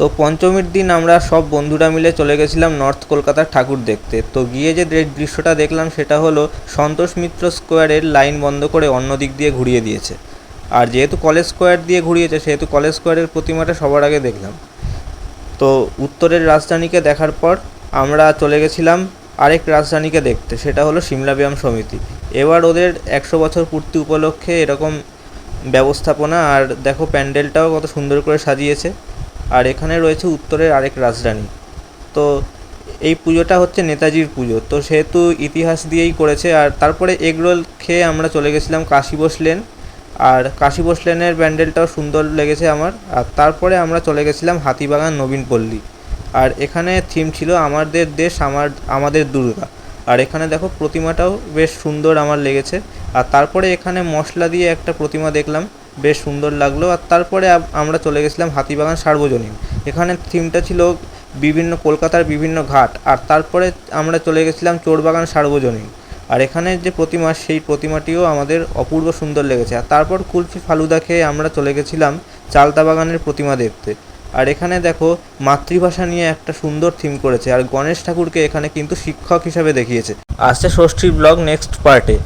তো পঞ্চমীর দিন আমরা সব বন্ধুরা মিলে চলে গেছিলাম নর্থ কলকাতার ঠাকুর দেখতে। তো গিয়ে যে দৃশ্যটা দেখলাম সেটা হলো সন্তোষ মিত্র স্কোয়ারের লাইন বন্ধ করে অন্য দিক দিয়ে ঘুরিয়ে দিয়েছে। আর যেহেতু কলেজ স্কোয়ার দিয়ে ঘুরিয়েছে সেহেতু কলেজ স্কোয়ারের প্রতিমাটা সবার আগে দেখলাম। তো উত্তরের রাজধানীকে দেখার পর আমরা চলে গেছিলাম আরেক রাজধানীকে দেখতে, সেটা হলো সিমলা ব্যায়াম সমিতি। এবার ওদের 100 বছর পূর্তি উপলক্ষে এরকম ব্যবস্থাপনা, আর দেখো প্যান্ডেলটাও কত সুন্দর করে সাজিয়েছে। আর এখানে রয়েছে উত্তরের আরেক রাজধানী। তো এই পুজোটা হচ্ছে নেতাজির পুজো, তো সেহেতু ইতিহাস দিয়েই করেছে। আর তারপরে এগরোল খেয়ে আমরা চলে গেছিলাম কাশী বোস লেন। আর কাশী বোস লেনের প্যান্ডেলটাও সুন্দর লেগেছে আমার। আর তারপরে আমরা চলে গেছিলাম হাতিবাগান নবীনপল্লী। আর এখানে থিম ছিল আমাদের দেশ আমাদের দুর্গা। আর এখানে দেখো প্রতিমাটাও বেশ সুন্দর আমার লেগেছে। আর তারপরে এখানে মশলা দিয়ে একটা প্রতিমা দেখলাম, বেশ সুন্দর লাগলো। আর তারপরে আমরা চলে গেছিলাম হাতিবাগান সার্বজনীন। এখানে থিমটা ছিল বিভিন্ন কলকাতার বিভিন্ন ঘাট। আর তারপরে আমরা চলে গেছিলাম চোরবাগান সার্বজনীন। আর এখানে যে প্রতিমা, সেই প্রতিমাটিও আমাদের অপূর্ব সুন্দর লেগেছে। আর তারপর কুলফি ফালুদা খেয়ে আমরা চলে গেছিলাম চালতা বাগানের প্রতিমা দেখতে। আর এখানে দেখো মাতৃভাষা নিয়ে একটা সুন্দর থিম করেছে। আর গণেশ ঠাকুরকে এখানে কিন্তু শিক্ষক হিসাবে দেখিয়েছে। আসছে ষষ্ঠীর ব্লগ নেক্সট পার্টে।